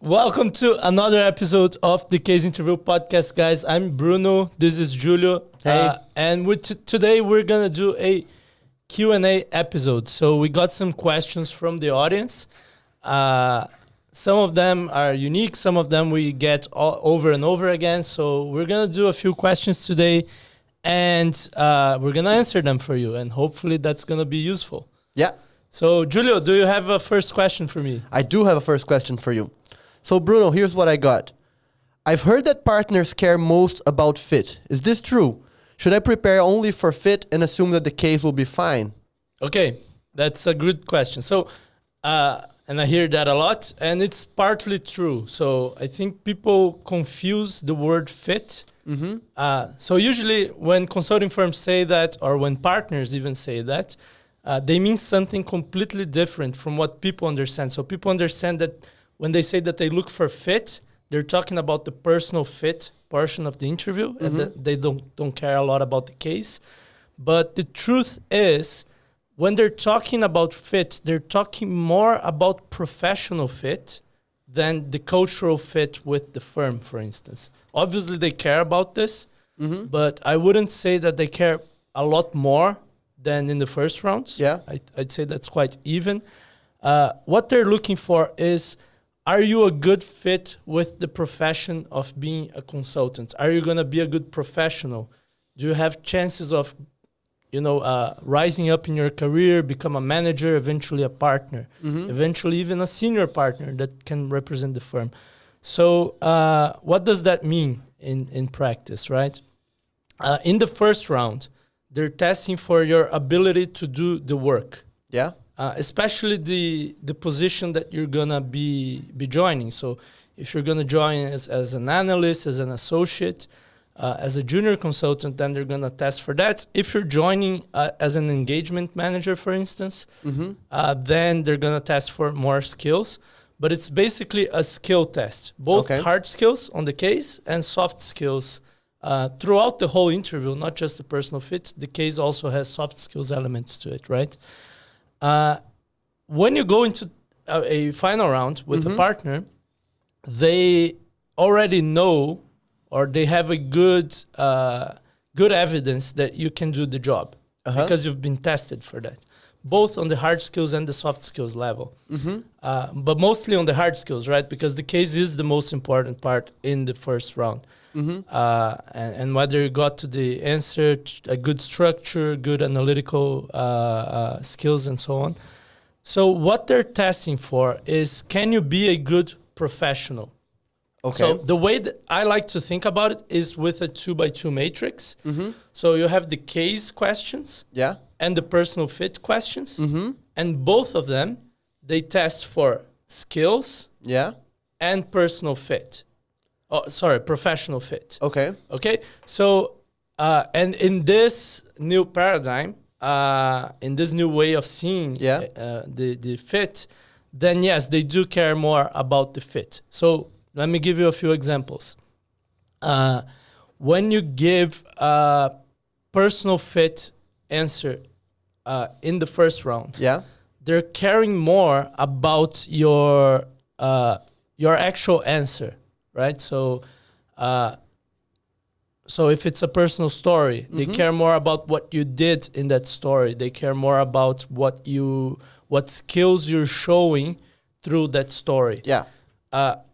Welcome to another episode of the Case Interview Podcast, guys. I'm Bruno. This is Julio. Hey. And today we're going to do a Q&A episode. So we got some questions from the audience. Some of them are unique. Some of them we get over and over again. So we're going to do a few questions today. And we're going to answer them for you. And hopefully that's going to be useful. Yeah. So, Julio, do you have a first question for me? I do have a first question for you. So, Bruno, here's what I got. I've heard that partners care most about fit. Is this true? Should I prepare only for fit and assume that the case will be fine? Okay, that's a good question. So, and I hear that a lot, and it's partly true. So I think people confuse the word fit. So usually when consulting firms say that, or when partners even say that, they mean something completely different from what people understand. So people understand that when they say that they look for fit, they're talking about the personal fit portion of the interview, and that they don't care a lot about the case. But the truth is, when they're talking about fit, they're talking more about professional fit than the cultural fit with the firm, for instance. Obviously, they care about this, but I wouldn't say that they care a lot more than in the first rounds. Yeah. I'd say that's quite even. What they're looking for is, are you a good fit with the profession of being a consultant? Are you going to be a good professional? Do you have chances of, rising up in your career, become a manager, eventually a partner, eventually even a senior partner that can represent the firm? So what does that mean in practice, right? In the first round, they're testing for your ability to do the work. Yeah. Especially the position that you're going to be joining. So if you're going to join as an analyst, as an associate, as a junior consultant, then they're going to test for that. If you're joining as an engagement manager, for instance, then they're going to test for more skills. But it's basically a skill test, both hard skills on the case and soft skills throughout the whole interview, not just the personal fit. The case also has soft skills elements to it, right? When you go into a final round with a partner, they already know, or they have a good evidence that you can do the job because you've been tested for that, both on the hard skills and the soft skills level. But mostly on the hard skills, right? Because the case is the most important part in the first round. And whether you got to the answer, a good structure, good analytical skills, and so on. So what they're testing for is, can you be a good professional? Okay. So the way that I like to think about it is with a 2x2 matrix. So you have the case questions and the personal fit questions. And both of them, they test for skills and personal fit. Professional fit. Okay. So, and in this new paradigm, in this new way of seeing the fit, then yes, they do care more about the fit. So let me give you a few examples. When you give a personal fit answer in the first round, they're caring more about your actual answer. Right, so if it's a personal story, they care more about what you did in that story. They care more about what skills you're showing through that story.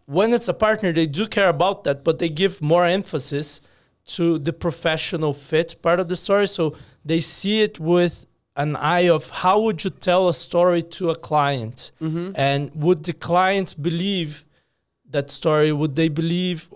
When it's a partner, they do care about that, but they give more emphasis to the professional fit part of the story. So they see it with an eye of, how would you tell a story to a client, and would the client believe that story? Would they believe,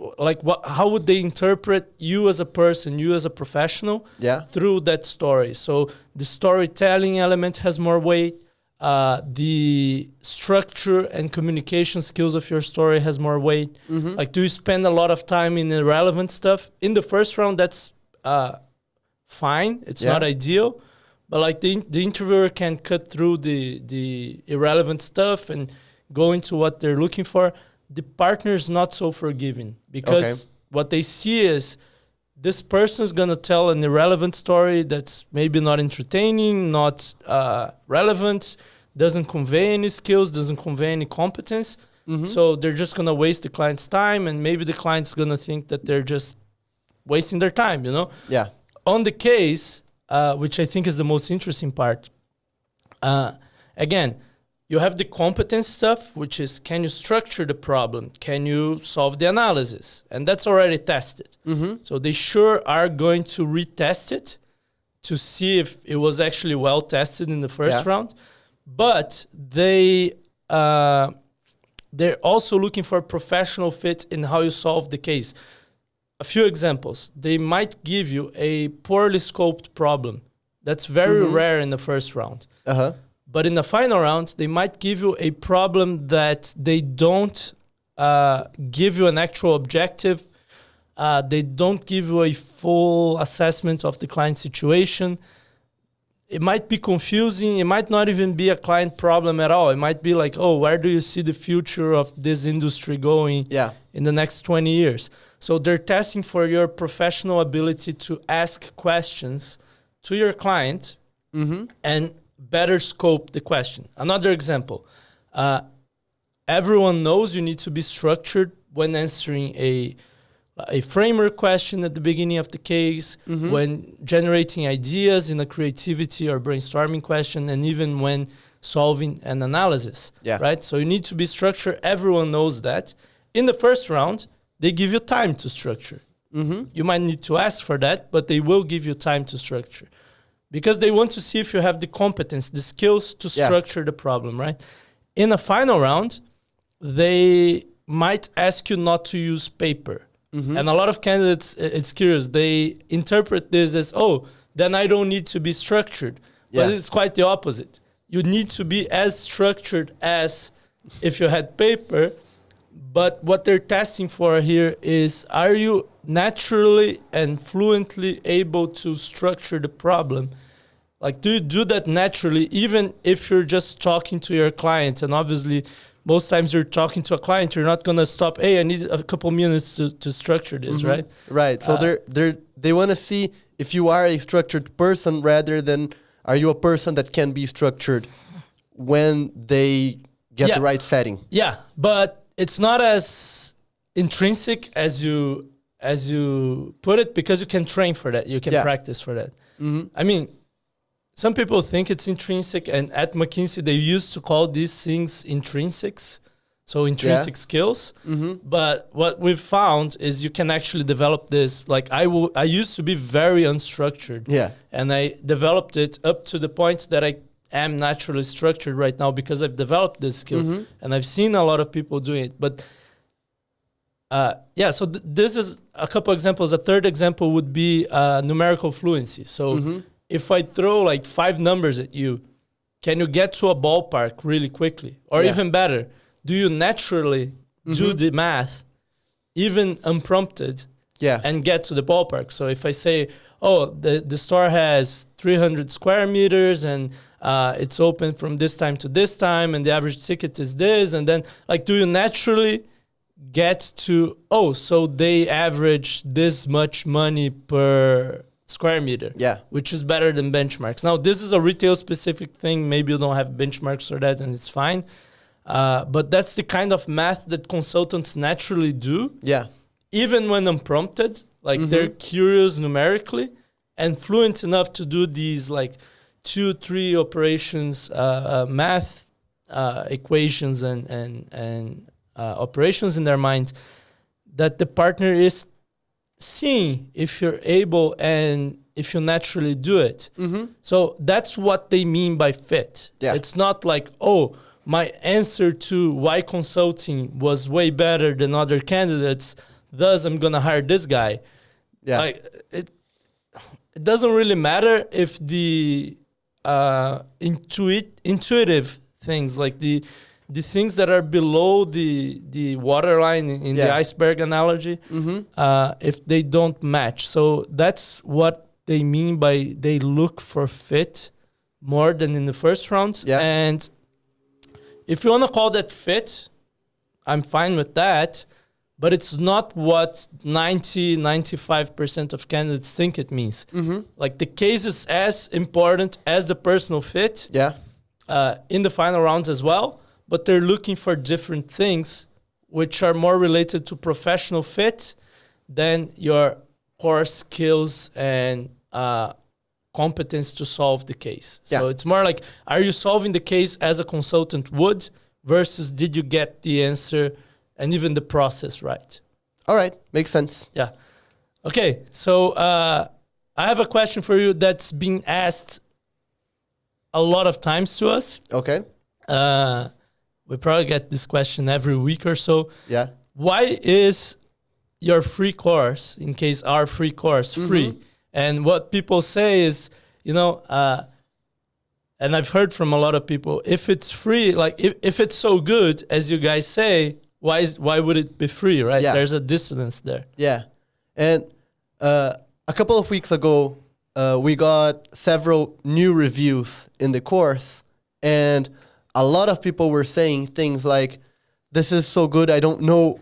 how would they interpret you as a person, you as a professional through that story? So the storytelling element has more weight. The structure and communication skills of your story has more weight. Do you spend a lot of time in irrelevant stuff? In the first round, that's fine. It's not ideal. But the interviewer can cut through the irrelevant stuff and go into what they're looking for. The partner is not so forgiving, because what they see is, this person is going to tell an irrelevant story that's maybe not entertaining, not relevant, doesn't convey any skills, doesn't convey any competence. So they're just going to waste the client's time, and maybe the client's going to think that they're just wasting their time, you know? Yeah. On the case, which I think is the most interesting part, again, you have the competence stuff, which is, can you structure the problem? Can you solve the analysis? And that's already tested. So they sure are going to retest it to see if it was actually well tested in the first round. But they're also looking for a professional fit in how you solve the case. A few examples. They might give you a poorly scoped problem. That's very rare in the first round. But in the final round, they might give you a problem that they don't give you an actual objective. They don't give you a full assessment of the client situation. It might be confusing. It might not even be a client problem at all. It might be like, oh, where do you see the future of this industry going in the next 20 years? So they're testing for your professional ability to ask questions to your client and better scope the question. Another example, everyone knows you need to be structured when answering a framework question at the beginning of the case, when generating ideas in a creativity or brainstorming question, and even when solving an analysis, right? So you need to be structured. Everyone knows that. In the first round, they give you time to structure. You might need to ask for that, but they will give you time to structure because they want to see if you have the competence, the skills to structure the problem, right? In a final round, they might ask you not to use paper. And a lot of candidates, it's curious, they interpret this as, oh, then I don't need to be structured. But it's quite the opposite. You need to be as structured as if you had paper. But what they're testing for here is, are you naturally and fluently able to structure the problem? Like, do you do that naturally, even if you're just talking to your clients? And obviously, most times you're talking to a client, you're not going to stop, hey, I need a couple minutes to structure this, right? Right. So they want to see if you are a structured person rather than are you a person that can be structured when they get the right setting. Yeah, but it's not as intrinsic as you put it, because you can train for that. You can practice for that. I mean, some people think it's intrinsic, and at McKinsey, they used to call these things intrinsics, so intrinsic skills. But what we've found is you can actually develop this. Like I used to be very unstructured, and I developed it up to the point that I am naturally structured right now because I've developed this skill, and I've seen a lot of people doing it. But so this is a couple examples. A third example would be numerical fluency. So if I throw like 5 numbers at you, can you get to a ballpark really quickly? Or even better, do you naturally do the math, even unprompted, and get to the ballpark? So if I say, oh, the store has 300 square meters and it's open from this time to this time and the average ticket is this, and then like, do you naturally get to, oh, so they average this much money per square meter, which is better than benchmarks. Now, this is a retail-specific thing. Maybe you don't have benchmarks for that, and it's fine. But that's the kind of math that consultants naturally do, even when unprompted. Like, they're curious numerically and fluent enough to do these, like, 2-3 operations, math equations and operations in their mind that the partner is seeing if you're able and if you naturally do it. So that's what they mean by fit. It's not like, oh, my answer to why consulting was way better than other candidates, thus I'm going to hire this guy. Like, it doesn't really matter if the intuitive things, like the things that are below the waterline in the iceberg analogy, if they don't match. So that's what they mean by they look for fit more than in the first round. And if you want to call that fit, I'm fine with that. But it's not what 95% of candidates think it means. Like, the case is as important as the personal fit in the final rounds as well. but they're looking for different things which are more related to professional fit than your core skills and competence to solve the case. Yeah. So it's more like, are you solving the case as a consultant would versus did you get the answer and even the process right? All right. Makes sense. Yeah. Okay. So I have a question for you that's been asked a lot of times to us. Okay. We probably get this question every week or so. Yeah. Why is your free course, in case our free course, free? And what people say is, and I've heard from a lot of people, if it's free, like if it's so good as you guys say, why would it be free, right? Yeah. There's a dissonance there. Yeah. And a couple of weeks ago, we got several new reviews in the course, and a lot of people were saying things like, this is so good, I don't know,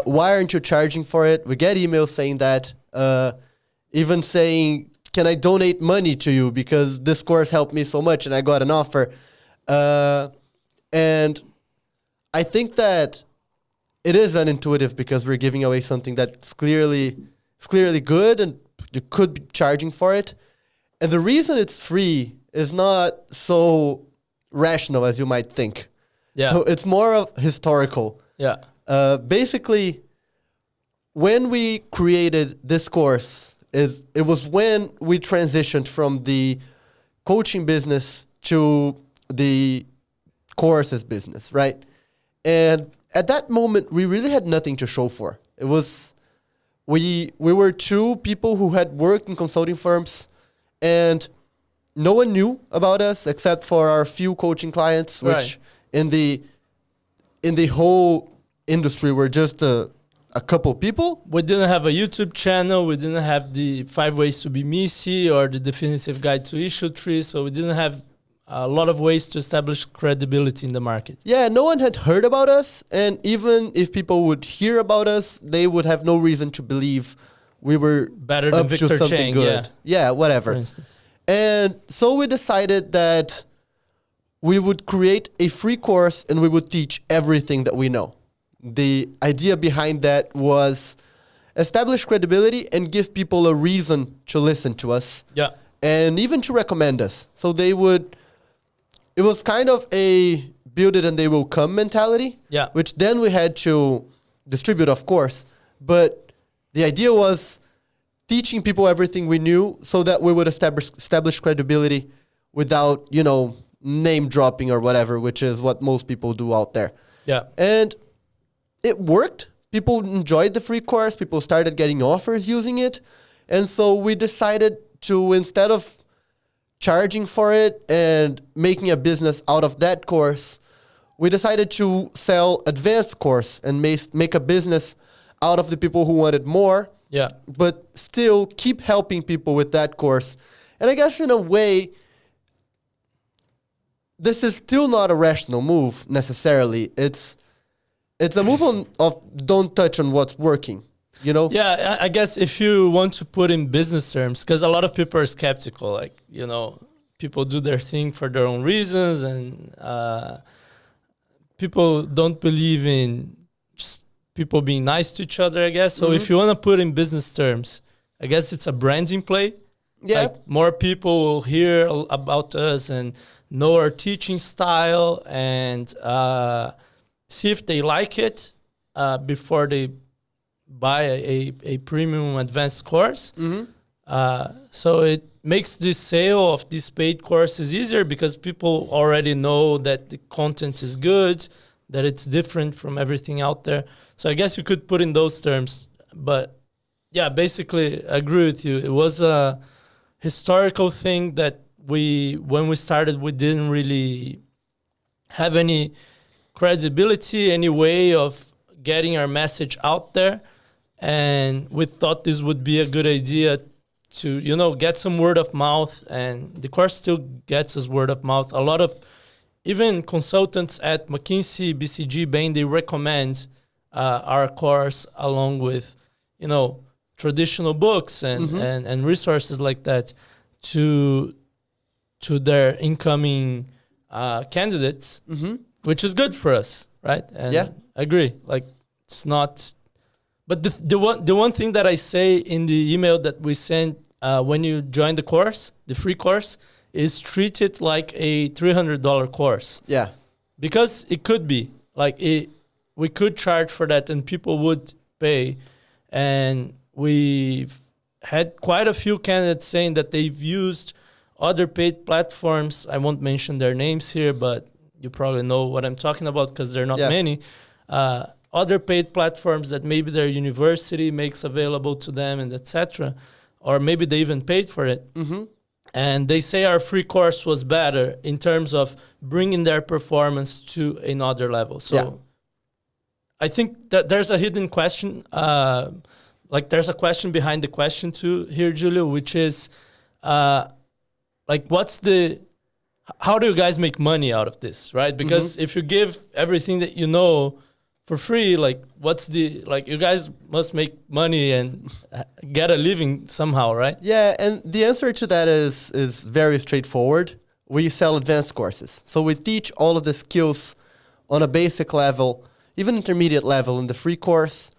why aren't you charging for it? We get emails saying that, even saying, can I donate money to you because this course helped me so much and I got an offer. And I think that it is unintuitive because we're giving away something that's clearly good and you could be charging for it. And the reason it's free is not so rational as you might think. Yeah. So it's more of historical. Yeah. Basically, when we created this course, it was when we transitioned from the coaching business to the courses business, right? And at that moment, we really had nothing to show for. It was, we were two people who had worked in consulting firms, and no one knew about us except for our few coaching clients, which in the whole industry were just a couple people. We didn't have a YouTube channel. We didn't have the 5 ways to be Missy or the definitive guide to issue tree. So we didn't have a lot of ways to establish credibility in the market. Yeah, no one had heard about us. And even if people would hear about us, they would have no reason to believe we were better than up Victor to something Chang, good. Yeah, whatever. For instance. And so we decided that we would create a free course and we would teach everything that we know. The idea behind that was establish credibility and give people a reason to listen to us. Yeah. And even to recommend us. So they would, it was kind of a build it and they will come mentality. Yeah. Which then we had to distribute, of course. But the idea was teaching people everything we knew so that we would establish credibility without, name dropping or whatever, which is what most people do out there. Yeah. And it worked. People enjoyed the free course. People started getting offers using it. And so we decided to, instead of charging for it and making a business out of that course, we decided to sell advanced course and make a business out of the people who wanted more. Yeah. But still keep helping people with that course. And I guess in a way, this is still not a rational move necessarily. It's a move of don't touch on what's working, Yeah, I guess if you want to put in business terms, because a lot of people are skeptical, like, people do their thing for their own reasons, and people don't believe in just people being nice to each other, I guess. So if you want to put in business terms, I guess it's a branding play. Yeah. Like more people will hear about us and know our teaching style and see if they like it before they buy a premium advanced course. So it makes the sale of these paid courses easier because people already know that the content is good, that it's different from everything out there. So I guess you could put in those terms. But yeah, basically, I agree with you. It was a historical thing that when we started, we didn't really have any credibility, any way of getting our message out there. And we thought this would be a good idea to, get some word of mouth. And the course still gets us word of mouth. A lot of even consultants at McKinsey, BCG, Bain, they recommend our course along with, traditional books and resources like that to their incoming candidates. which is good for us, right? And Yeah. I agree. Like it's not, but the one thing that I say in the email that we send when you join the course, the free course, is treat it like a $300 course. Yeah. Because it could be like we could charge for that and people would pay. And we've had quite a few candidates saying that they've used other paid platforms. I won't mention their names here, but you probably know what I'm talking about because there are not many. Other paid platforms that maybe their university makes available to them and etc. Or maybe they even paid for it. Mm-hmm. And they say our free course was better in terms of bringing their performance to another level. So I think that there's a hidden question. Like there's a question behind the question too here, Julio, which is like how do you guys make money out of this, right? Because if you give everything that you know for free, like you guys must make money and get a living somehow, right? Yeah, and the answer to that is very straightforward. We sell advanced courses. So we teach all of the skills on a basic level, even intermediate level in the free course.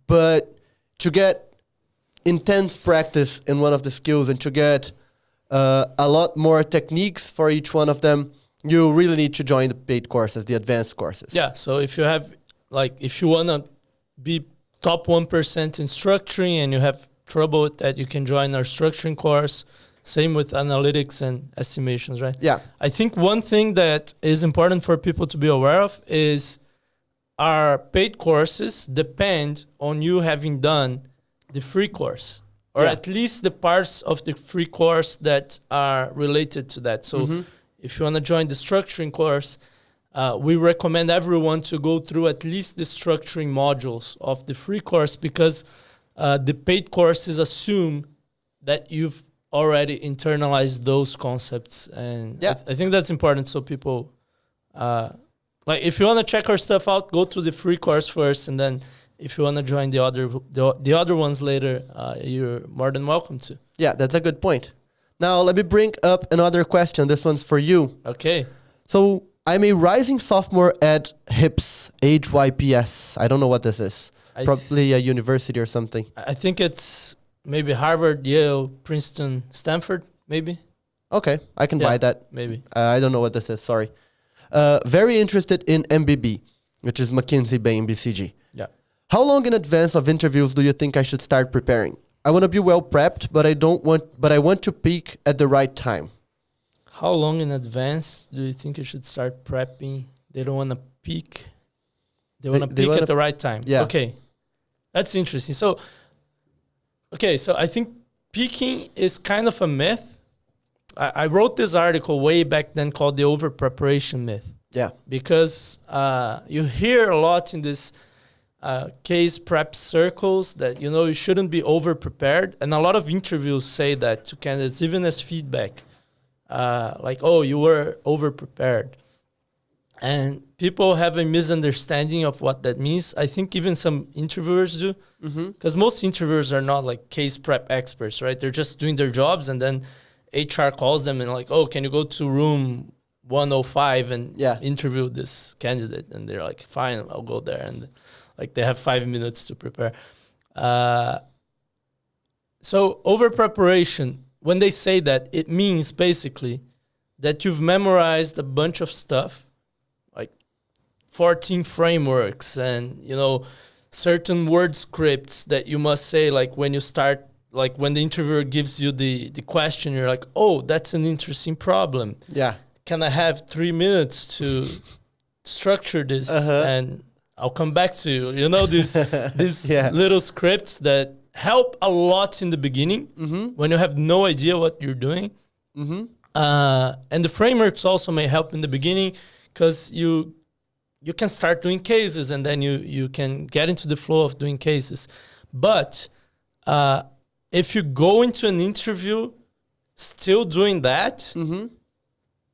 But to get intense practice in one of the skills and to get a lot more techniques for each one of them, you really need to join the paid courses, the advanced courses. Yeah, so if you want to be top 1% in structuring and you have trouble with that, you can join our structuring course. Same with analytics and estimations, right? Yeah. I think one thing that is important for people to be aware of is our paid courses depend on you having done the free course, or at least the parts of the free course that are related to that. So if you want to join the structuring course, we recommend everyone to go through at least the structuring modules of the free course because the paid courses assume that you've already internalized those concepts. And I think that's important so people... like if you want to check our stuff out, go through the free course first, and then if you want to join the other ones later, you're more than welcome to. Yeah, that's a good point. Now let me bring up another question. This one's for you. Okay. So I'm a rising sophomore at HIPS, HYPS. I don't know what this is. Probably a university or something. I think it's maybe Harvard, Yale, Princeton, Stanford, maybe. Okay, I can buy that. Maybe. I don't know what this is. Sorry. Very interested in MBB, which is McKinsey, Bain, BCG. Yeah. How long in advance of interviews do you think I should start preparing? I want to be well prepped, but I want to peak at the right time. How long in advance do you think you should start prepping? They don't want to peak. They want to peak at the right time. Yeah. Okay. That's interesting. So I think peaking is kind of a myth. I wrote this article way back then called the over-preparation myth. Yeah. Because you hear a lot in this case prep circles that, you shouldn't be over-prepared. And a lot of interviews say that to candidates, even as feedback. Like, oh, you were over-prepared. And people have a misunderstanding of what that means. I think even some interviewers do. Because most interviewers are not like case prep experts, right? They're just doing their jobs and then HR calls them and like, oh, can you go to room 105 and interview this candidate? And they're like, fine, I'll go there. And like they have 5 minutes to prepare. So over preparation, when they say that, it means basically that you've memorized a bunch of stuff, like 14 frameworks and, certain word scripts that you must say, like when you start, like when the interviewer gives you the question, you're like, oh, that's an interesting problem. Yeah. Can I have 3 minutes to structure this? And I'll come back to you. These little scripts that help a lot in the beginning when you have no idea what you're doing. And the frameworks also may help in the beginning because you can start doing cases and then you can get into the flow of doing cases. But if you go into an interview still doing that,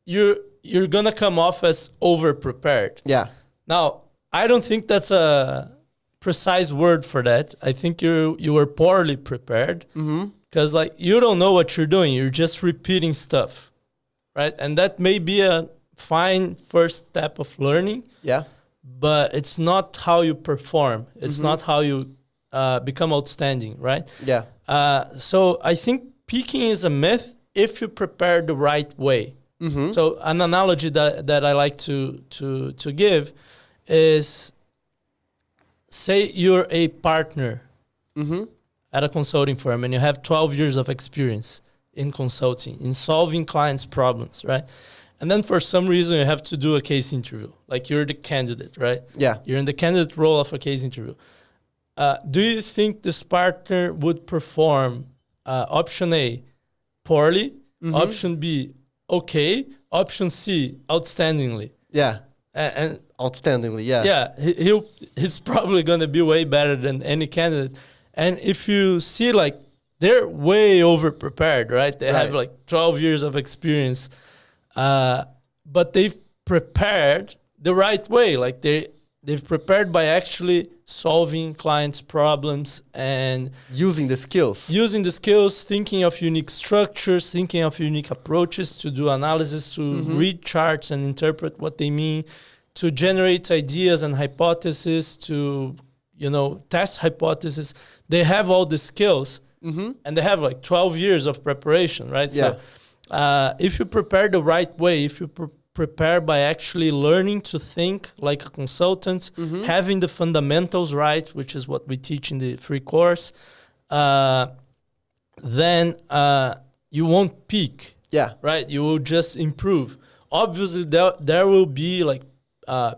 you're going to come off as over-prepared. Yeah. Now, I don't think that's a precise word for that. I think you were poorly prepared because like you don't know what you're doing. You're just repeating stuff, right? And that may be a fine first step of learning. Yeah. But it's not how you perform. It's not how you become outstanding, right? Yeah. So I think peaking is a myth if you prepare the right way. So an analogy that I like to give is, say you're a partner at a consulting firm and you have 12 years of experience in consulting, in solving clients' problems, right? And then for some reason you have to do a case interview. Like you're the candidate, right? Yeah. You're in the candidate role of a case interview. Do you think this partner would perform option A, poorly, option B, okay, option C, outstandingly? Yeah. And Outstandingly, yeah. yeah, he's probably going to be way better than any candidate. And if you see, like, they're way over prepared, right? They have like 12 years of experience, but they've prepared the right way. Like they've prepared by actually solving clients' problems and Using the skills. Thinking of unique structures, thinking of unique approaches to do analysis, to read charts and interpret what they mean, to generate ideas and hypotheses, to, test hypotheses. They have all the skills, and they have like 12 years of preparation, right? Yeah. So if you prepare the right way, if you prepare by actually learning to think like a consultant, having the fundamentals right, which is what we teach in the free course, then you won't peak. Yeah. Right? You will just improve. Obviously, there will be like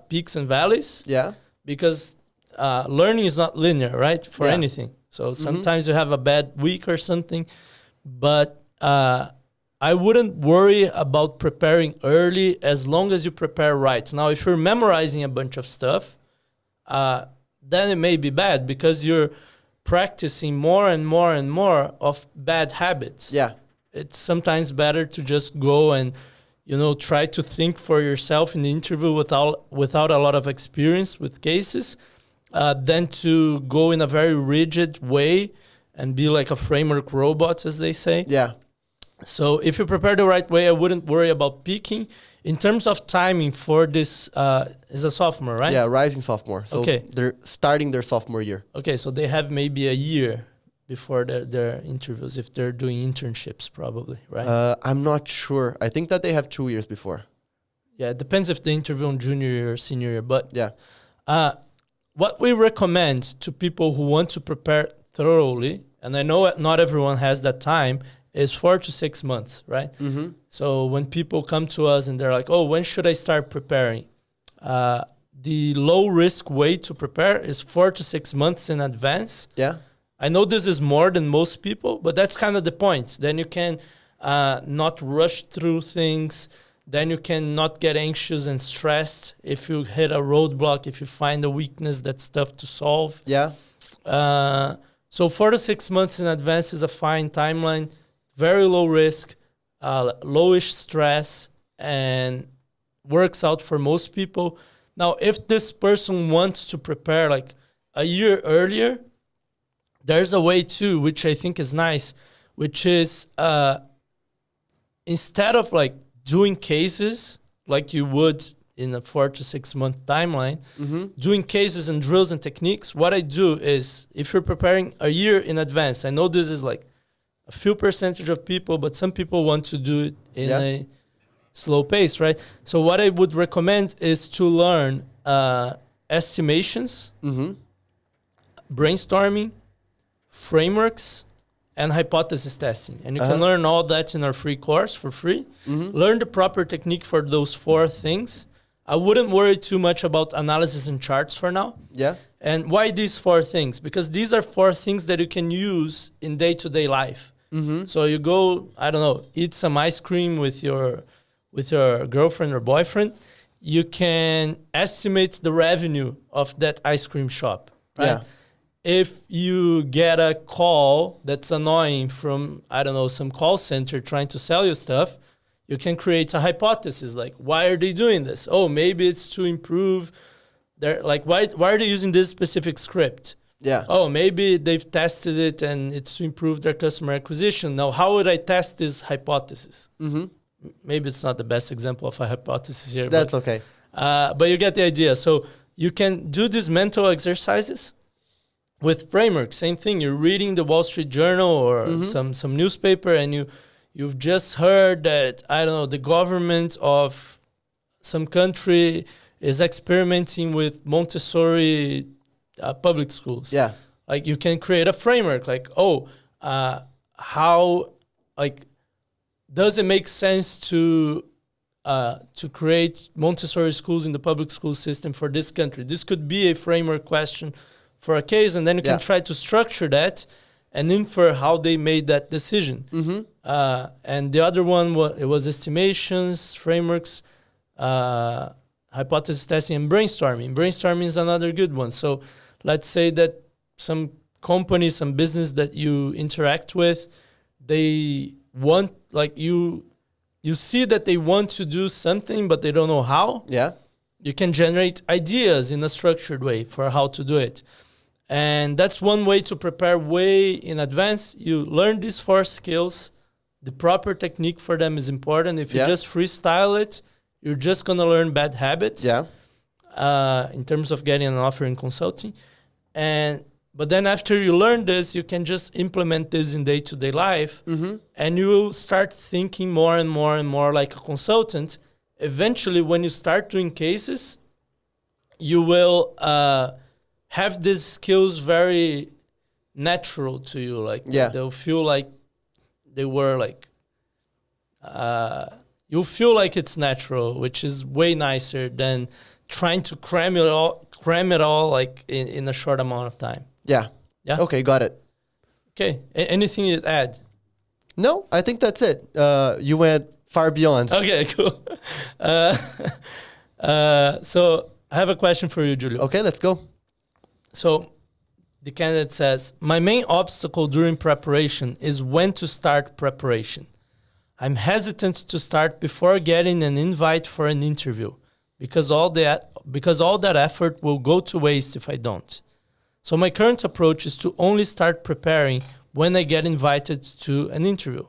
peaks and valleys. Yeah. Because learning is not linear, right? For anything. So sometimes you have a bad week or something, but I wouldn't worry about preparing early as long as you prepare right. Now, if you're memorizing a bunch of stuff, then it may be bad because you're practicing more and more and more of bad habits. Yeah. It's sometimes better to just go and, try to think for yourself in the interview without a lot of experience with cases, than to go in a very rigid way and be like a framework robot, as they say. Yeah. So if you prepare the right way, I wouldn't worry about peaking. In terms of timing for this, is a sophomore, right? Yeah, rising sophomore. So they're starting their sophomore year. Okay, so they have maybe a year before their interviews, if they're doing internships probably, right? I'm not sure. I think that they have 2 years before. Yeah, it depends if they interview on junior year or senior year. But yeah, what we recommend to people who want to prepare thoroughly, and I know not everyone has that time, is 4 to 6 months, right? So when people come to us and they're like, oh, when should I start preparing? The low risk way to prepare is 4 to 6 months in advance. Yeah. I know this is more than most people, but that's kind of the point. Then you can not rush through things. Then you can not get anxious and stressed if you hit a roadblock, if you find a weakness that's tough to solve. Yeah. So 4 to 6 months in advance is a fine timeline. Very low risk, lowish stress, and works out for most people. Now, if this person wants to prepare like a year earlier, there's a way too, which I think is nice, which is instead of like doing cases like you would in a 4 to 6 month timeline, doing cases and drills and techniques, what I do is, if you're preparing a year in advance, I know this is like a few percentage of people, but some people want to do it in a slow pace, right? So what I would recommend is to learn estimations, brainstorming, frameworks, and hypothesis testing. And you can learn all that in our free course for free. Learn the proper technique for those 4 things. I wouldn't worry too much about analysis and charts for now. Yeah. And why these 4 things? Because these are 4 things that you can use in day-to-day life. So you go, I don't know, eat some ice cream with your girlfriend or boyfriend. You can estimate the revenue of that ice cream shop, right? Yeah. If you get a call that's annoying from, I don't know, some call center trying to sell you stuff, you can create a hypothesis like, why are they doing this? Oh, maybe it's to improve their, like, why are they using this specific script? Yeah. Oh, maybe they've tested it and it's to improve their customer acquisition. Now, how would I test this hypothesis? maybe it's not the best example of a hypothesis here. That's okay. But you get the idea. So you can do these mental exercises with framework. Same thing. You're reading the Wall Street Journal or some newspaper, and you've just heard that, I don't know, the government of some country is experimenting with Montessori public schools. Yeah. Like you can create a framework. Like, how, like, does it make sense to create Montessori schools in the public school system for this country? This could be a framework question for a case, and then you can try to structure that and infer how they made that decision. And the other one was estimations, frameworks, hypothesis testing, and brainstorming. Brainstorming is another good one. So let's say that some company, some business that you interact with, they want, like, you see that they want to do something, but they don't know how. Yeah. You can generate ideas in a structured way for how to do it. And that's one way to prepare way in advance. You learn these 4 skills. The proper technique for them is important. If you just freestyle it, you're just going to learn bad habits in terms of getting an offer in consulting. But then after you learn this, you can just implement this in day-to-day life, and you will start thinking more and more and more like a consultant. Eventually, when you start doing cases, you will have these skills very natural to you. Like they'll feel like they were like, you'll feel like it's natural, which is way nicer than trying to cram it all like in a short amount of time. Yeah. Okay, got it. Okay. Anything you'd add? No, I think that's it. You went far beyond. Okay, cool. So I have a question for you, Julio. Okay, let's go. So the candidate says, my main obstacle during preparation is when to start preparation. I'm hesitant to start before getting an invite for an interview because all that effort will go to waste if I don't. So my current approach is to only start preparing when I get invited to an interview.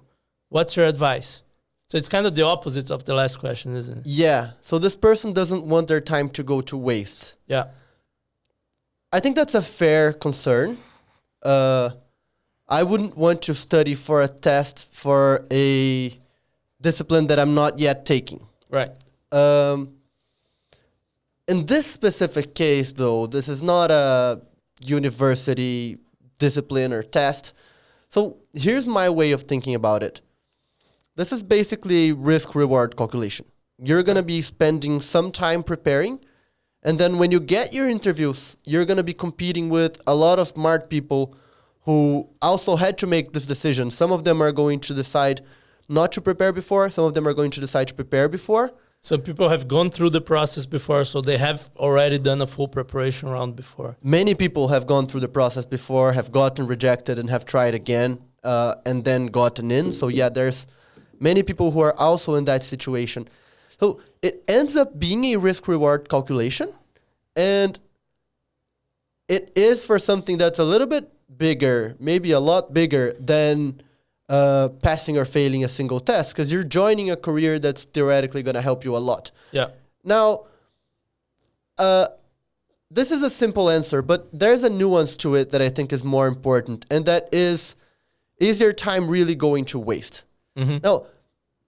What's your advice? So it's kind of the opposite of the last question, isn't it? Yeah. So this person doesn't want their time to go to waste. Yeah. I think that's a fair concern. I wouldn't want to study for a test for a discipline that I'm not yet taking. Right. In this specific case, though, this is not a university discipline or test. So here's my way of thinking about it. This is basically risk-reward calculation. You're going to be spending some time preparing, and then when you get your interviews, you're going to be competing with a lot of smart people who also had to make this decision. Some of them are going to decide not to prepare before. Some of them are going to decide to prepare before. Some people have gone through the process before, so they have already done a full preparation round before. Many people have gone through the process before, have gotten rejected and have tried again, and then gotten in. So yeah, there's many people who are also in that situation. So it ends up being a risk-reward calculation, and it is for something that's a little bit bigger, maybe a lot bigger than passing or failing a single test, because you're joining a career that's theoretically going to help you a lot. Yeah. Now, this is a simple answer, but there's a nuance to it that I think is more important, and that is your time really going to waste? Mm-hmm. Now,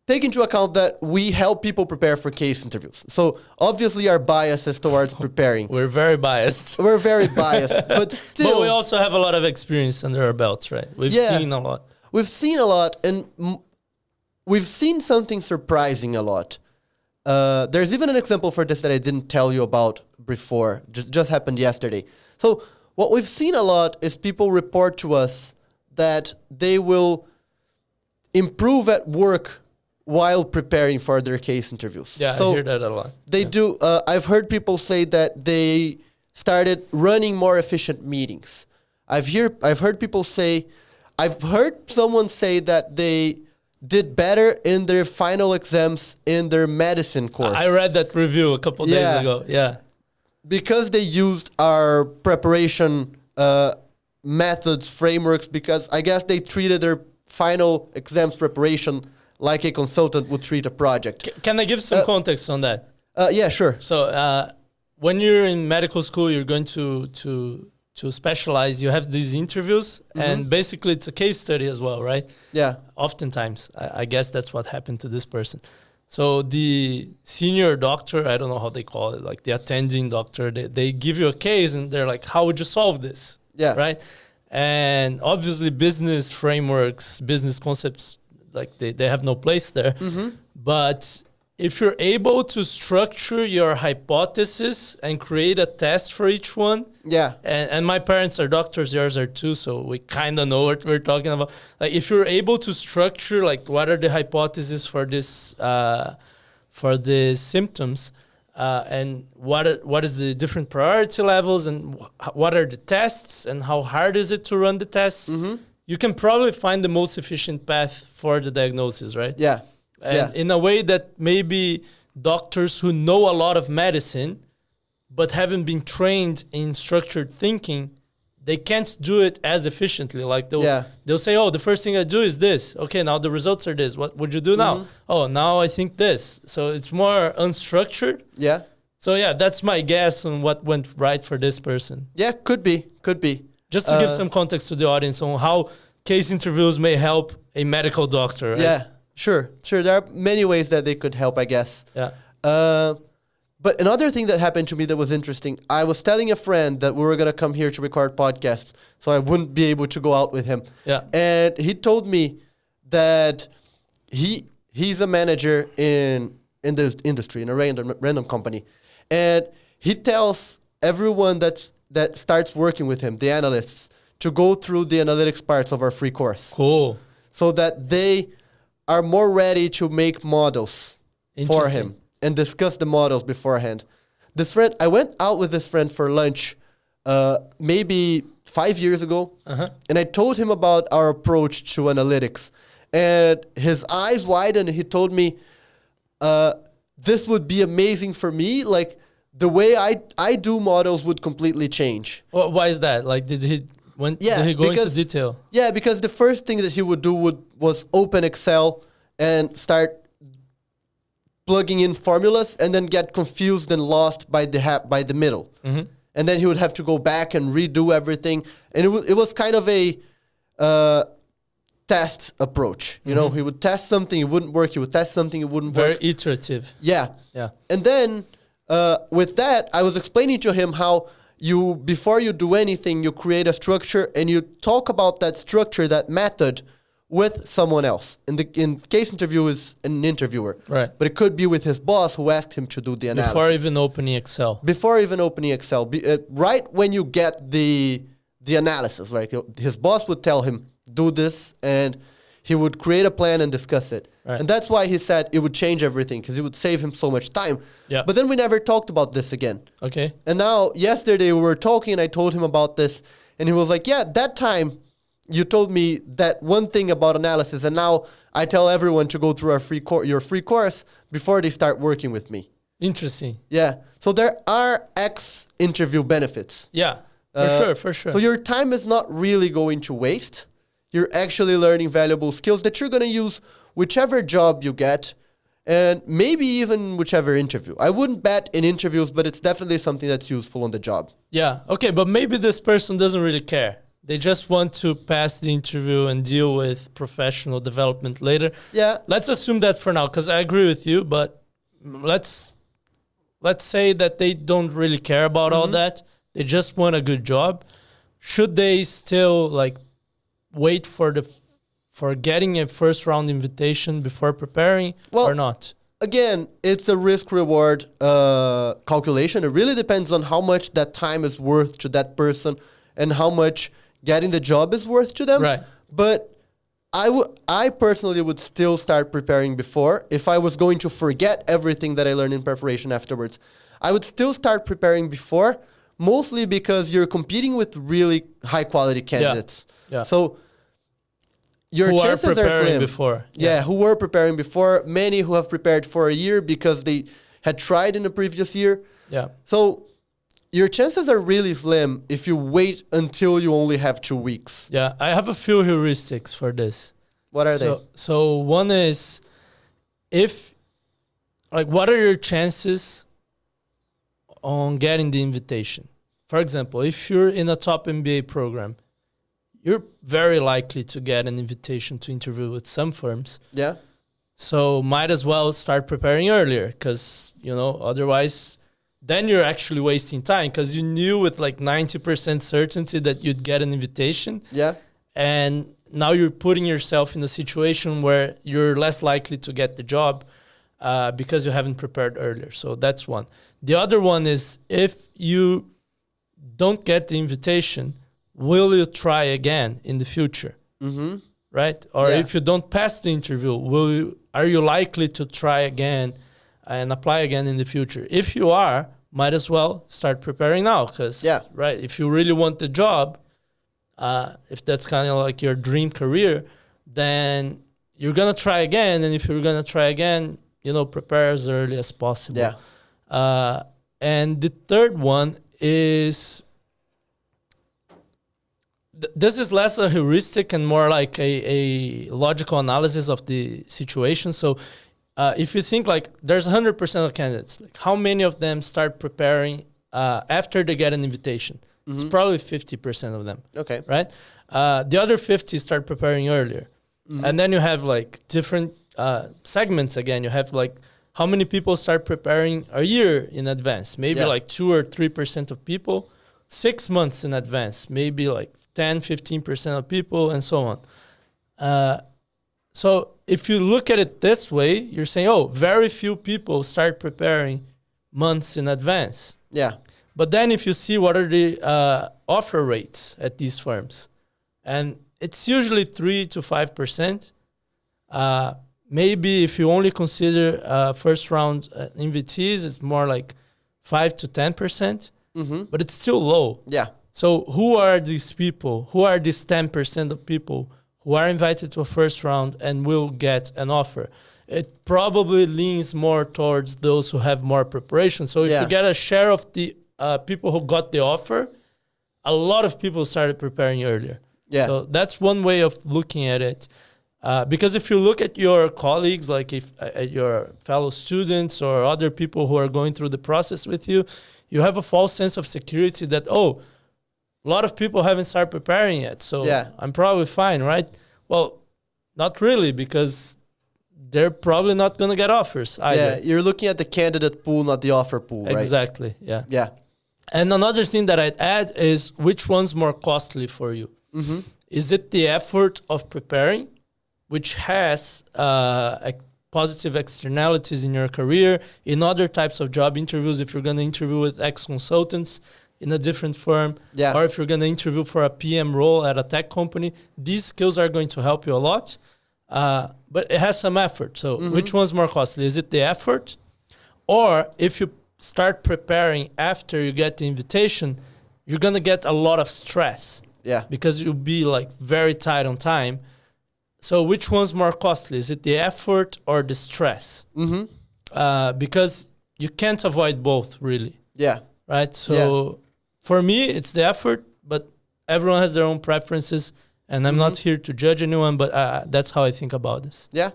take into account that we help people prepare for case interviews. So obviously our bias is towards preparing. We're very biased. We're very biased, but still. But we also have a lot of experience under our belts, right? We've seen a lot. We've seen a lot, and we've seen something surprising a lot. There's even an example for this that I didn't tell you about before. Just happened yesterday. So what we've seen a lot is people report to us that they will improve at work while preparing for their case interviews. Yeah, so I hear that a lot. They do. I've heard people say that they started running more efficient meetings. I've heard people say, I've heard someone say that they did better in their final exams in their medicine course. I read that review a couple days ago. Yeah. Because they used our preparation methods, frameworks, because I guess they treated their final exams preparation like a consultant would treat a project. Can I give some context on that? Yeah, sure. So when you're in medical school, you're going to specialize. You have these interviews, and basically it's a case study as well, right? Yeah. Oftentimes, I guess that's what happened to this person. So the senior doctor, I don't know how they call it, like the attending doctor, they give you a case and they're like, how would you solve this? Yeah. Right? And obviously business frameworks, business concepts, like they have no place there. But if you're able to structure your hypothesis and create a test for each one, and my parents are doctors, yours are too, so we kind of know what we're talking about. Like if you're able to structure, like what are the hypotheses for this, for the symptoms, and what is the different priority levels, and what are the tests, and how hard is it to run the tests, you can probably find the most efficient path for the diagnosis, right? Yeah. And in a way that maybe doctors who know a lot of medicine but haven't been trained in structured thinking, they can't do it as efficiently. Like they'll say, oh, the first thing I do is this. Okay, now the results are this. What would you do now? Oh, now I think this. So it's more unstructured. Yeah. So yeah, that's my guess on what went right for this person. Yeah, could be. Just to give some context to the audience on how case interviews may help a medical doctor. Right? Yeah. Sure. There are many ways that they could help, I guess. Yeah. But another thing that happened to me that was interesting, I was telling a friend that we were going to come here to record podcasts, so I wouldn't be able to go out with him. Yeah. And he told me that he's a manager in the industry, in a random company. And he tells everyone that starts working with him, the analysts, to go through the analytics parts of our free course. Cool. So that they are more ready to make models for him and discuss the models beforehand. This friend, I went out with this friend for lunch maybe 5 years ago, and I told him about our approach to analytics. And his eyes widened, and he told me, this would be amazing for me. Like, the way I do models would completely change. Well, why is that? Like, did he go into detail? Yeah, because the first thing that he would do was open Excel and start plugging in formulas, and then get confused and lost by the middle. And then he would have to go back and redo everything. And it was kind of a test approach. You know, he would test something, it wouldn't work. He would test something, it wouldn't work. Very iterative. Yeah. And then with that, I was explaining to him how before you do anything, you create a structure and you talk about that structure, that method, with someone else. In case interview is an interviewer. Right. But it could be with his boss who asked him to do the analysis. Before even opening Excel. Right when you get the analysis, right? His boss would tell him, do this, and he would create a plan and discuss it. Right. And that's why he said it would change everything, because it would save him so much time. Yeah. But then we never talked about this again. Okay. And now, yesterday, we were talking, and I told him about this, and he was like, yeah, that time, you told me that one thing about analysis, and now I tell everyone to go through your free course before they start working with me. Interesting. Yeah. So there are X interview benefits. Yeah, for sure. So your time is not really going to waste. You're actually learning valuable skills that you're going to use whichever job you get, and maybe even whichever interview. I wouldn't bet in interviews, but it's definitely something that's useful on the job. Yeah. Okay, but maybe this person doesn't really care. They just want to pass the interview and deal with professional development later. Yeah. Let's assume that for now, because I agree with you, but let's say that they don't really care about all that. They just want a good job. Should they still wait for getting a first round invitation before preparing or not? Again, it's a risk-reward calculation. It really depends on how much that time is worth to that person and how much getting the job is worth to them. Right. But I personally would still start preparing before. If I was going to forget everything that I learned in preparation afterwards, I would still start preparing before, mostly because you're competing with really high-quality candidates. Yeah. So your chances are slim. Before. Yeah, who were preparing before. Many who have prepared for a year because they had tried in the previous year. Yeah. So your chances are really slim if you wait until you only have 2 weeks. Yeah, I have a few heuristics for this. What are they? So one is, what are your chances on getting the invitation? For example, if you're in a top MBA program, you're very likely to get an invitation to interview with some firms. Yeah. So might as well start preparing earlier, because, otherwise then you're actually wasting time, because you knew with like 90% certainty that you'd get an invitation. Yeah. And now you're putting yourself in a situation where you're less likely to get the job because you haven't prepared earlier. So that's one. The other one is, if you don't get the invitation, will you try again in the future? Mm-hmm. Right? Or if you don't pass the interview, are you likely to try again and apply again in the future? If you are, might as well start preparing now, because right, if you really want the job, if that's kind of like your dream career, then you're gonna try again. And if you're gonna try again, prepare as early as possible. Yeah. And the third one is, this is less a heuristic and more like a logical analysis of the situation. So if you think like there's 100% of candidates, like how many of them start preparing after they get an invitation? Mm-hmm. It's probably 50% of them. Okay. Right? The other 50 start preparing earlier. Mm-hmm. And then you have like different segments again. You have like how many people start preparing a year in advance? Maybe like 2 or 3% of people. 6 months in advance, maybe like 10, 15% of people, and so on. So if you look at it this way, you're saying, very few people start preparing months in advance. Yeah. But then if you see what are the offer rates at these firms, and it's usually 3 to 5%. Maybe if you only consider first round invitees, it's more like 5 to 10%. Mm-hmm. But it's still low. Yeah. So who are these people? Who are these 10% of people who are invited to a first round and will get an offer? It probably leans more towards those who have more preparation. So if you get a share of the people who got the offer, a lot of people started preparing earlier. Yeah. So that's one way of looking at it. Because if you look at your colleagues, like if at your fellow students or other people who are going through the process with you, you have a false sense of security that, a lot of people haven't started preparing yet, so I'm probably fine, right? Well, not really, because they're probably not going to get offers either. Yeah, you're looking at the candidate pool, not the offer pool, right? Exactly, yeah. Yeah. And another thing that I'd add is, which one's more costly for you? Mm-hmm. Is it the effort of preparing, which has positive externalities in your career, in other types of job interviews, if you're going to interview with ex-consultants in a different firm, or if you're going to interview for a PM role at a tech company, these skills are going to help you a lot, but it has some effort. So which one's more costly? Is it the effort? Or if you start preparing after you get the invitation, you're going to get a lot of stress. Yeah. Because you'll be like very tight on time. So which one's more costly? Is it the effort or the stress? Mm-hmm. Because you can't avoid both, really. Yeah. Right? So for me, it's the effort, but everyone has their own preferences, and I'm not here to judge anyone, but that's how I think about this. Yeah.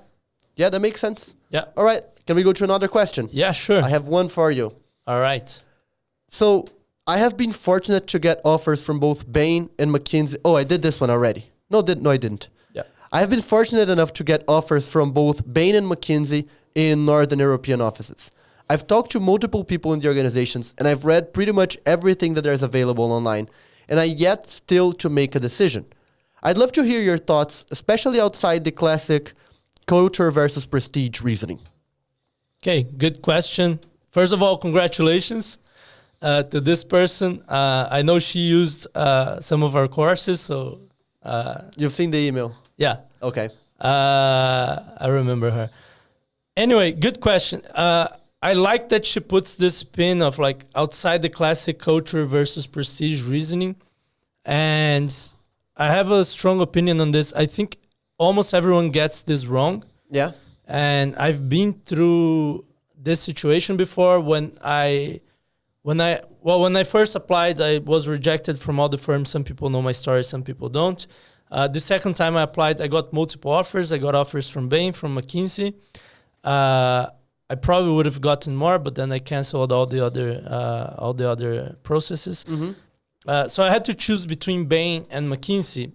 Yeah, that makes sense. Yeah. All right. Can we go to another question? Yeah, sure. I have one for you. All right. So I have been fortunate to get offers from both Bain and McKinsey. Oh, I did this one already. No, I didn't. I have been fortunate enough to get offers from both Bain and McKinsey in Northern European offices. I've talked to multiple people in the organizations, and I've read pretty much everything that there's available online, and I yet still to make a decision. I'd love to hear your thoughts, especially outside the classic culture versus prestige reasoning. Okay, good question. First of all, congratulations to this person. I know she used some of our courses, so... You've seen the email? Yeah. Okay. I remember her. Anyway, good question. I like that she puts this spin of like outside the classic culture versus prestige reasoning. And I have a strong opinion on this. I think almost everyone gets this wrong. Yeah. And I've been through this situation before when I first applied, I was rejected from all the firms. Some people know my story, some people don't. The second time I applied, I got multiple offers. I got offers from Bain, from McKinsey. I probably would have gotten more, but then I canceled all the other processes. So I had to choose between Bain and McKinsey.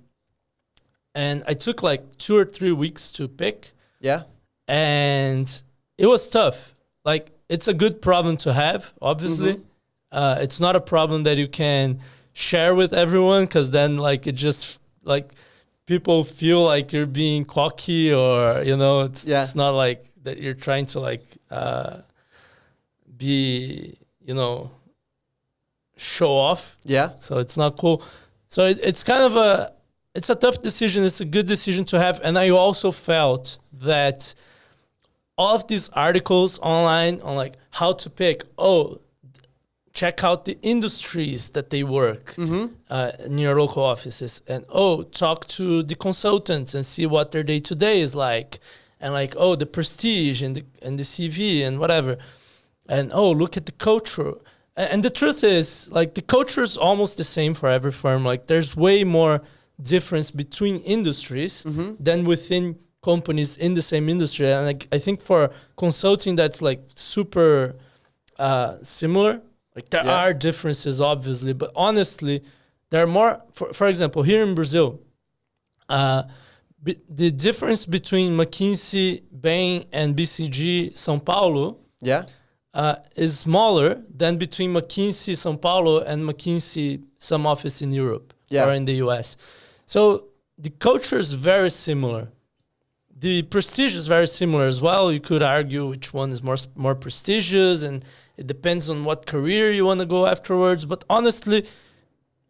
And I took like 2 or 3 weeks to pick. Yeah. And it was tough. Like, it's a good problem to have, obviously. It's not a problem that you can share with everyone, because then, like, it just, like, people feel like you're being cocky, or, you know, it's not like that you're trying to, like, be, you know, show off. Yeah. So it's not cool. So it's kind of it's a tough decision. It's a good decision to have. And I also felt that all of these articles online on like how to pick, check out the industries that they work in your local offices. And, talk to the consultants and see what their day-to-day is like. And like, the prestige and the CV and whatever. And, look at the culture. And the truth is, like, the culture is almost the same for every firm. Like, there's way more difference between industries than within companies in the same industry. And like, I think for consulting, that's like super similar. Like, there are differences, obviously, but honestly, there are more. For example, here in Brazil, the difference between McKinsey, Bain, and BCG São Paulo is smaller than between McKinsey São Paulo and McKinsey some office in Europe or in the US. So the culture is very similar. The prestige is very similar as well. You could argue which one is more prestigious, and it depends on what career you want to go afterwards. But honestly,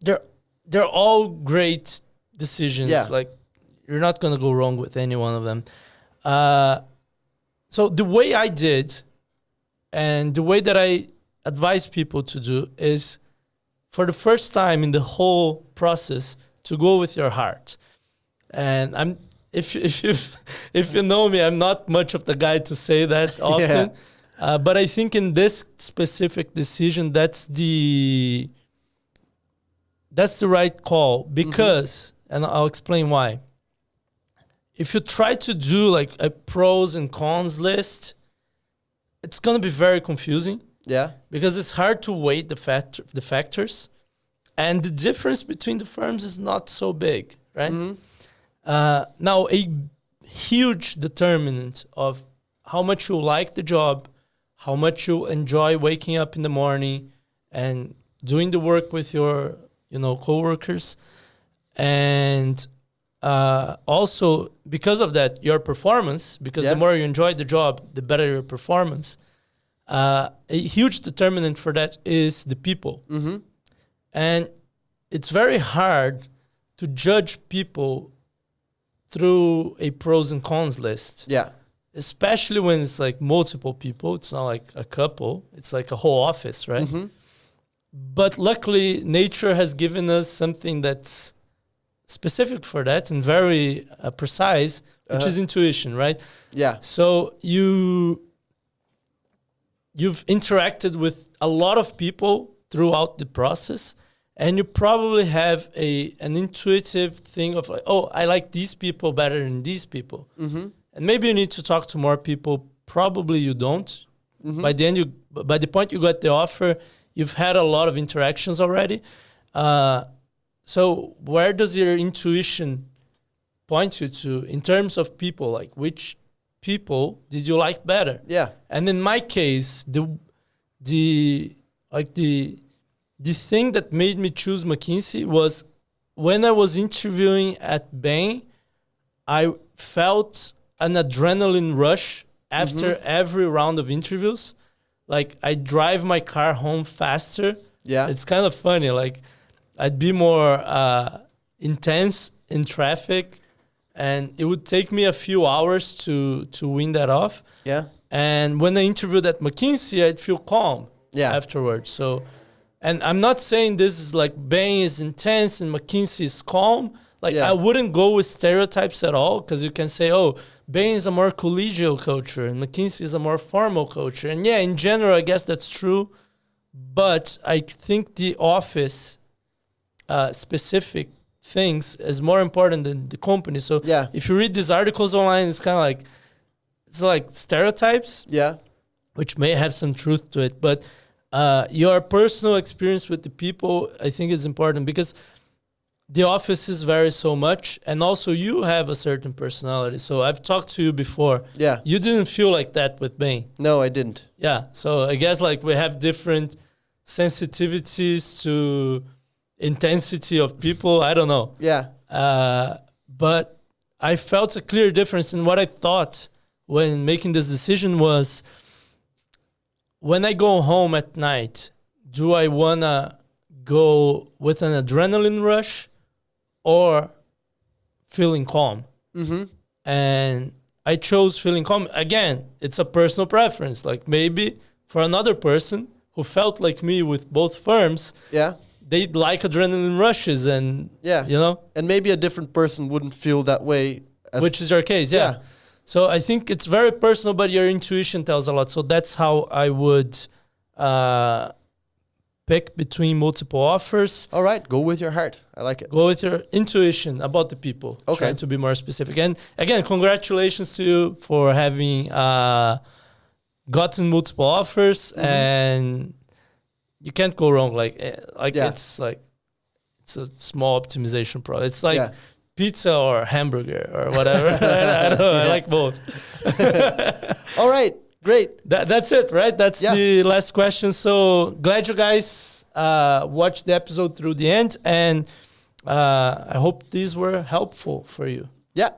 they're all great decisions. Yeah. Like, you're not going to go wrong with any one of them. So the way I did, and the way that I advise people to do, is for the first time in the whole process to go with your heart. And if you know me, I'm not much of the guy to say that often. But I think in this specific decision, that's the right call, because, and I'll explain why. If you try to do like a pros and cons list, it's going to be very confusing. Yeah. Because it's hard to weigh the factors. And the difference between the firms is not so big, right? Now, a huge determinant of how much you like the job, how much you enjoy waking up in the morning and doing the work with your, coworkers, and also because of that, your performance. Because the more you enjoy the job, the better your performance. A huge determinant for that is the people. And it's very hard to judge people through a pros and cons list. Yeah. Especially when it's like multiple people. It's not like a couple. It's like a whole office, right? But luckily, nature has given us something that's specific for that and very precise, which is intuition, right? Yeah. So you've interacted with a lot of people throughout the process, and you probably have an intuitive thing of like, I like these people better than these people. And maybe you need to talk to more people. Probably you don't. By the point you got the offer, you've had a lot of interactions already. So where does your intuition point you to in terms of people? Like, which people did you like better? Yeah. And in my case, the thing that made me choose McKinsey was when I was interviewing at Bain, I felt an adrenaline rush after every round of interviews. Like, I drive my car home faster. Yeah. It's kind of funny. Like, I'd be more intense in traffic, and it would take me a few hours to win that off. Yeah. And when I interviewed at McKinsey, I'd feel calm afterwards. So, and I'm not saying this is like Bain is intense and McKinsey is calm. Like, I wouldn't go with stereotypes at all, because you can say, Bain is a more collegial culture and McKinsey is a more formal culture. And in general, I guess that's true. But I think the office specific things is more important than the company. So Yeah. if you read these articles online, it's kind of like, it's like stereotypes, Yeah. which may have some truth to it. But your personal experience with the people, I think is important because the offices vary so much. And also you have a certain personality. So I've talked to you before. Yeah. You didn't feel like that with Bain. No, I didn't. Yeah. So I guess like we have different sensitivities to intensity of people. I don't know. Yeah. But I felt a clear difference in what I thought when making this decision was, when I go home at night, do I want to go with an adrenaline rush or feeling calm? Mm-hmm. And I chose feeling calm. Again, it's a personal preference. Like maybe for another person who felt like me with both firms, Yeah. they'd like adrenaline rushes and, Yeah. you know, And maybe a different person wouldn't feel that way. which is your case. Yeah. Yeah. So I think it's very personal, but your intuition tells a lot. So that's how I would pick between multiple offers. All right. Go with your heart. I like it. Go with your intuition about the people. Okay. Trying to be more specific. And again, congratulations to you for having gotten multiple offers, and you can't go wrong. Yeah. It's a small optimization problem. It's like Yeah. pizza or hamburger or whatever. I don't know. I like both. All right. Great. That's it, right? That's the last question. So glad you guys watched the episode through the end, and I hope these were helpful for you. Yeah.